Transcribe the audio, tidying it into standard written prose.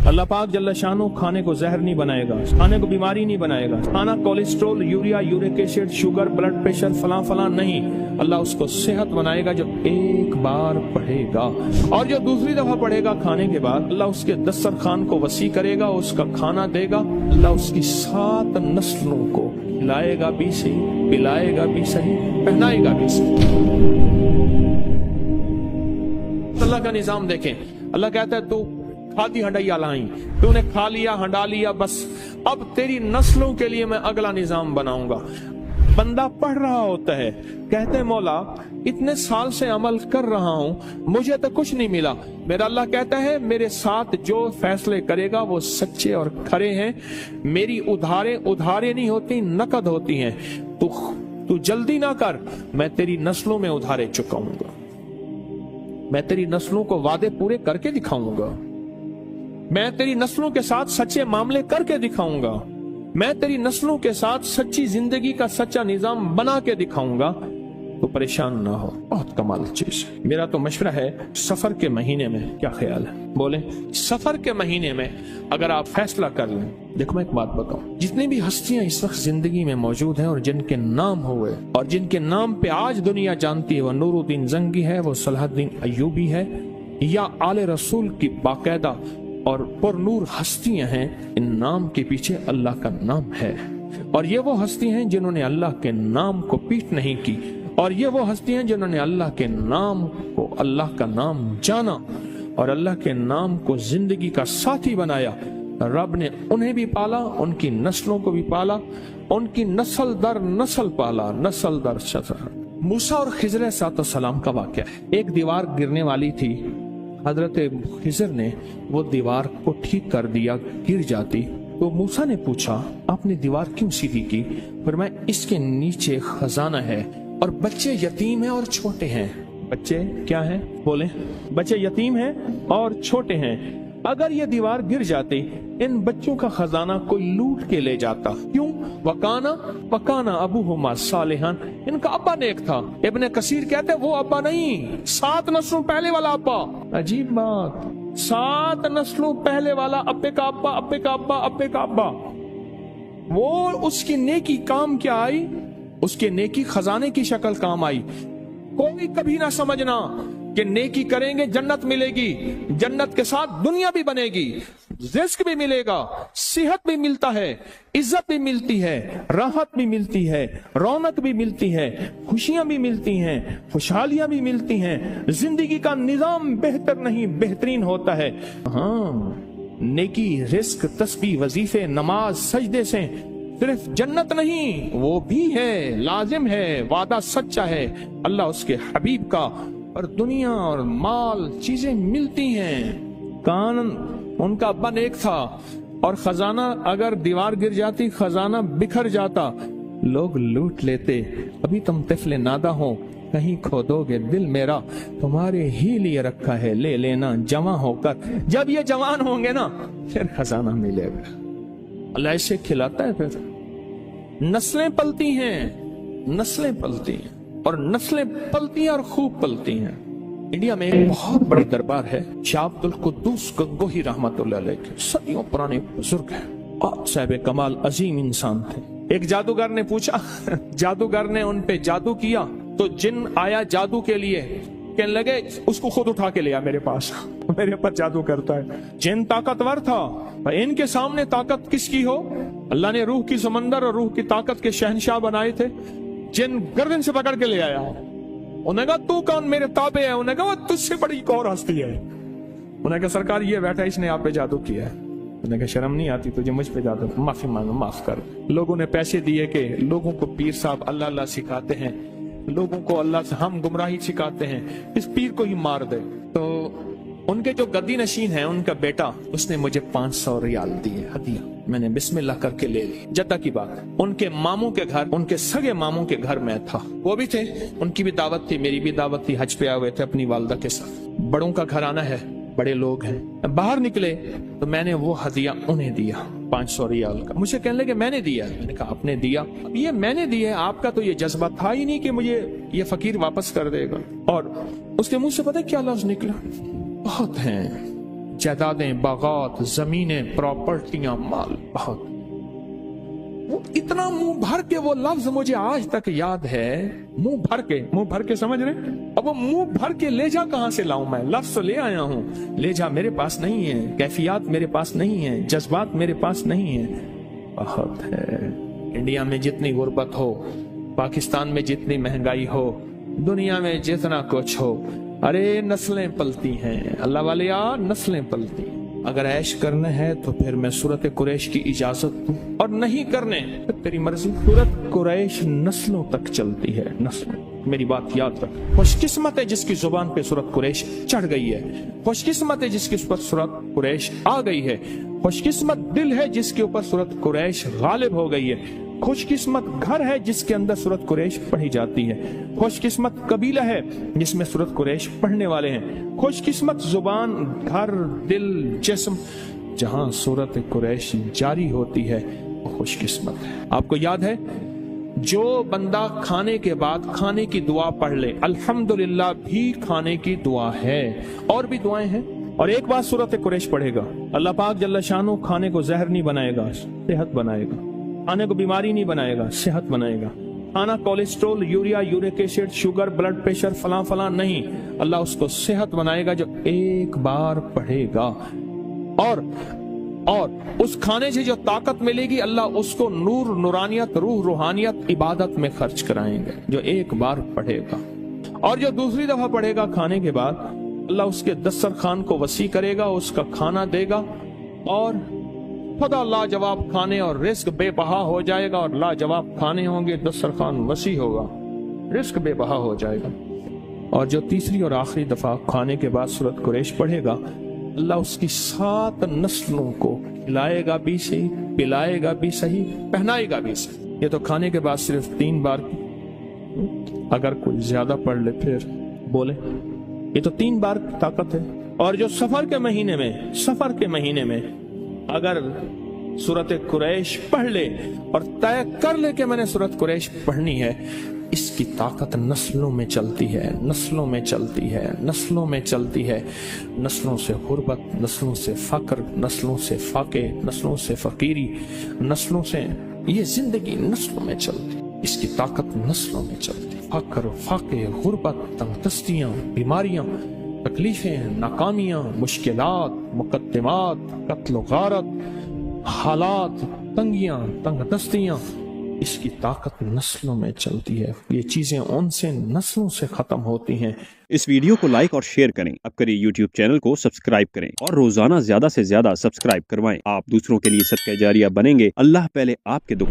अल्लाह पाक जल्ला शानो खाने को जहर नहीं बनाएगा, खाने को बीमारी नहीं बनाएगा। खाना cholesterol, urea, uric acid, sugar, blood pressure, फला फला नहीं। अल्लाह उसको सेहत बनाएगा जो एक बार पढ़ेगा, और जो दूसरी दफा पढ़ेगा खाने के बाद अल्लाह उसके दस्तरखान को वसी करेगा, उसका खाना देगा। अल्लाह उसकी 7 नस्लों को खिलाएगा भी सही, पिलाएगा भी सही, पहनाएगा भी सही। अल्लाह का निजाम देखें। अल्लाह कहता है तू खादी हंडैया लाई, तूने खा लिया, हंडा लिया, बस अब तेरी नस्लों के लिए मैं अगला निजाम बनाऊंगा। बंदा पढ़ रहा होता है, कहते हैं मौला इतने साल से अमल कर रहा हूं, मुझे तो कुछ नहीं मिला। मेरा अल्लाह कहता है मेरे साथ जो फैसले करेगा वो सच्चे और खरे हैं। मेरी उधारे नहीं होती, नकद होती हैं। तू जल्दी ना कर, मैं तेरी नस्लों में उधारे चुकाऊंगा, मैं तेरी नस्लों को वादे पूरे करके दिखाऊंगा, मैं तेरी नस्लों के साथ सच्चे मामले करके दिखाऊंगा, मैं तेरी नस्लों के साथ सच्ची जिंदगी का सच्चा निजाम बना के दिखाऊंगा। तो परेशान ना हो, बहुत कमाल चीज है। मेरा तो मशवरा है सफर के महीने में, क्या ख्याल है बोले, सफर के महीने में अगर आप फैसला कर लें। देखो मैं एक बात बताऊं, जितनी भी हस्तियां इस वक्त जिंदगी में मौजूद हैं और जिनके नाम हुए और जिनके नाम पे आज दुनिया जानती है, वो नूरुद्दीन जंगी है, वो सलाहुद्दीन अय्यूबी है, या आले रसूल की बाकायदा और पुरनूर हस्तियां हैं। इन नाम के पीछे अल्लाह का नाम है, और ये वो हस्ती हैं जिन्होंने अल्लाह के नाम को पीठ नहीं की, और ये वो हस्ती हैं जिन्होंने अल्लाह के नाम को, अल्लाह का नाम जाना और अल्लाह के नाम को जिंदगी का साथी बनाया। रब ने उन्हें भी पाला, उनकी नस्लों को भी पाला, उनकी नस्ल दर नस्ल पाला, नस्ल दर नस्ल। मूसा और खिजर अलैहिस्सलाम का वाक़या है। एक दीवार गिरने वाली थी, हजरत खिजर ने वो दीवार को ठीक कर दिया, गिर जाती। तो मूसा ने पूछा आपने दीवार क्यों सीधी की? फरमाया इसके नीचे खजाना है और बच्चे यतीम हैं और छोटे हैं। बच्चे क्या हैं? बोले बच्चे यतीम हैं और छोटे हैं। अगर ये दीवार गिर जाती, इन बच्चों का खजाना कोई लूट के ले जाता। क्यों? वकाना अबूहुमा सालिहान, इनका अब्बा नेक था। इब्ने कसीर कहते वो अब्बा नहीं, 7 नस्लों पहले वाला अब्बा। अजीब बात, 7 नस्लों पहले वाला अब्बे का अब्बा, अब्बे का अब्बा, अब्बे का अब्बा। वो उसकी नेकी काम क्या आई? उसके नेकी खजाने की शक्ल काम आई। कोई कभी ना समझना कि नेकी करेंगे जन्नत मिलेगी, जन्नत के साथ दुनिया भी बनेगी, रिस्क भी मिलेगा, सेहत भी मिलता है, इज्जत भी मिलती है, राहत भी मिलती है, रौनक भी मिलती है, खुशियां भी मिलती हैं, खुशहालियां भी मिलती हैं। जिंदगी का निजाम बेहतर नहीं बेहतरीन होता है। हाँ, नेकी, रिस्क, तस्बीह, वजीफे, नमाज, सजदे से सिर्फ जन्नत नहीं, वो भी है, लाजिम है, वादा सच्चा है अल्लाह उसके हबीब का, और दुनिया और माल चीजें मिलती हैं। कान उनका अब्बा नेक था, और खजाना अगर दीवार गिर जाती, खजाना बिखर जाता, लोग लूट लेते। अभी तुम तिफले नादा हो, कहीं खो दोगे दिल मेरा, तुम्हारे ही लिए रखा है, ले लेना जवां होकर। जब ये जवान होंगे ना, फिर खजाना मिलेगा। अल्लाह ऐसे खिलाता है। फिर नस्लें पलती हैं, नस्लें पलती हैं, और नस्लें पलती हैं और खूब पलती हैं। इंडिया में एक बहुत बड़ी दरबार है, शाह अब्दुल कुद्दूस गंगोही रहमतुल्लाह अलैह के, सदियों पुराने बुजुर्ग हैं, आप साहिब कमाल अजीम इंसान थे। एक जादूगर ने पूछा, जादूगर ने उन पे जादू किया, तो जिन आया जादू के लिए, कहने लगे उसको खुद उठा के लिया मेरे पास, मेरे पर जादू करता है। जिन ताकतवर था, इनके सामने ताकत किसकी हो? अल्लाह ने रूह की समंदर और रूह की ताकत के शहनशाह बनाए थे। जिन गर्दन से पकड़ के ले आया, उन्हें कहा तू कौन, मेरे ताबे है? उन्हें कहा वो तुझसे बड़ी एक और हस्ती है। उन्हें कहा सरकार ये बैठा, इसने आप पे जादू किया है। उन्हें कहा शर्म नहीं आती तुझे मुझ पे जादू? माफी मांगो, माफ कर। लोगों ने पैसे दिए कि लोगों को पीर साहब अल्लाह अल्लाह सिखाते हैं, लोगों को अल्लाह से हम गुमराही सिखाते हैं, इस पीर को ही मार दे। तो उनके जो गद्दी नशीन है, उनका बेटा, उसने मुझे 500 रियाल दिए हदिया। मैंने बिस्मिल्लाह करके ले ली। जद्दा की बात, उनके मामू के घर, उनके सगे मामू के घर में था, वो भी थे, उनकी भी दावत थी, मेरी भी दावत थी। हज पे आए हुए थे अपनी वालदा के साथ। बड़ों का घराना है, बड़े लोग हैं। बाहर निकले तो मैंने वो हदिया उन्हें दिया, 500 रियाल का। मुझे कहने लगे मैंने दिया। मैंने कहा आपने दिया? अब ये मैंने दिया, आपका तो ये जज्बा था ही नहीं कि मुझे ये फकीर वापस कर देगा। और उसके मुंह से पता है क्या लफ्ज निकला? बहुत हैं जायदादें, बागात, जमीनें, प्रॉपर्टियां, माल बहुत। वो इतना मुंह भर के वो लफ्ज मुझे आज तक याद है, मुंह भर के समझ रहे। अब वो मुंह भर के ले जा कहां से लाऊं मैं? लफ्ज तो ले आया हूं, ले जा मेरे पास नहीं है, कैफियत मेरे पास नहीं है, जज्बात मेरे पास नहीं है। बहुत है। इंडिया में जितनी गुर्बत हो, पाकिस्तान में जितनी महंगाई हो, दुनिया में जितना कुछ हो, अरे नस्लें पलती हैं अल्लाह वाले यार, नस्लें पलती हैं। अगर ऐश करना है तो फिर मैं सूरत कुरैश की इजाजत दूं, और नहीं करने तो तेरी मर्जी। सूरत कुरैश नस्लों तक चलती है, नस्लों। मेरी बात याद रख। खुशकिस्मत है जिसकी जुबान पे सूरत कुरैश चढ़ गई है, खुशकिस्मत है जिसकी ऊपर सूरत कुरैश आ गई है, खुशकिस्मत दिल है जिसके ऊपर सूरत कुरैश गालिब हो गई है, खुशकिस्मत घर है जिसके अंदर सूरत कुरैश पढ़ी जाती है, खुशकिस्मत कबीला है जिसमें सूरत कुरैश पढ़ने वाले हैं, खुशकिस्मत जुबान, घर, दिल, जिस्म जहां सूरत कुरैश जारी होती है वो खुशकिस्मत है। आपको याद है, जो बंदा खाने के बाद खाने की दुआ पढ़ ले, अल्हम्दुलिल्लाह भी खाने की दुआ है, और भी दुआएं हैं, और एक बार सूरत कुरैश पढ़ेगा, अल्लाह पाक जल्ला शानो खाने को जहर नहीं बनाएगा, सेहत बनाएगा। खाने को बीमारी नहीं बनाएगा, सेहत बनाएगा। खाना cholesterol, urea, uric acid, sugar, blood pressure, फला फला नहीं, अल्लाह उसको सेहत बनाएगा जो एक बार पढ़ेगा। और उस खाने से जो ताकत मिलेगी, अल्लाह उसको नूर, नूरानियत, रूह, रूहानियत, इबादत में खर्च कराएंगे जो एक बार पढ़ेगा। और जो दूसरी दफा पढ़ेगा खाने के बाद, अल्लाह उसके दस्तरखान को वसी करेगा, उसका खाना देगा, और खुदा लाजवाब खाने और रिस्क बेबहा हो जाएगा, और लाजवाब खाने होंगे, दस्तरखान वसी होगा, रिस्क बेबहा हो जाएगा। और जो तीसरी और आखिरी दफा खाने के बाद सूरत कुरैश पढ़ेगा, अल्लाह उसकी 7 नस्लों को खिलाएगा भी सही, पिलाएगा भी सही, पहनाएगा भी सही। ये तो खाने के बाद सिर्फ 3 बार, अगर कोई ज्यादा पढ़ ले फिर बोले, ये तो 3 बार ताकत है। और जो सफर के महीने में अगर सूरत कुरैश पढ़ ले और तय कर ले कि मैंने सूरत कुरैश पढ़नी है, इसकी ताकत नस्लों में चलती है, नस्लों में चलती है, नस्लों में चलती है। नस्लों से गुर्बत, नस्लों से फक्र, नस्लों से फाके, नस्लों से फकीरी, नस्लों से ये जिंदगी नस्लों में चलती, इसकी ताकत नस्लों में चलती। फक्र, फाके, गुर्बत, तंगदस्तियां, बीमारियां, तकलीफें, नाकामियां, मुश्किलात, मुकद्दमात, कत्ल गारत, हालात, तंगियां, तंगदस्तियां, इसकी ताकत नस्लों में चलती है। ये चीजें उनसे नस्लों से खत्म होती हैं। इस वीडियो को लाइक और शेयर करें। अब करिए यूट्यूब चैनल को सब्सक्राइब करें और रोजाना ज्यादा से ज्यादा सब्सक्राइब करवाएं। आप दूसरों के लिए सदका जारिया बनेंगे। अल्लाह पहले आपके दुख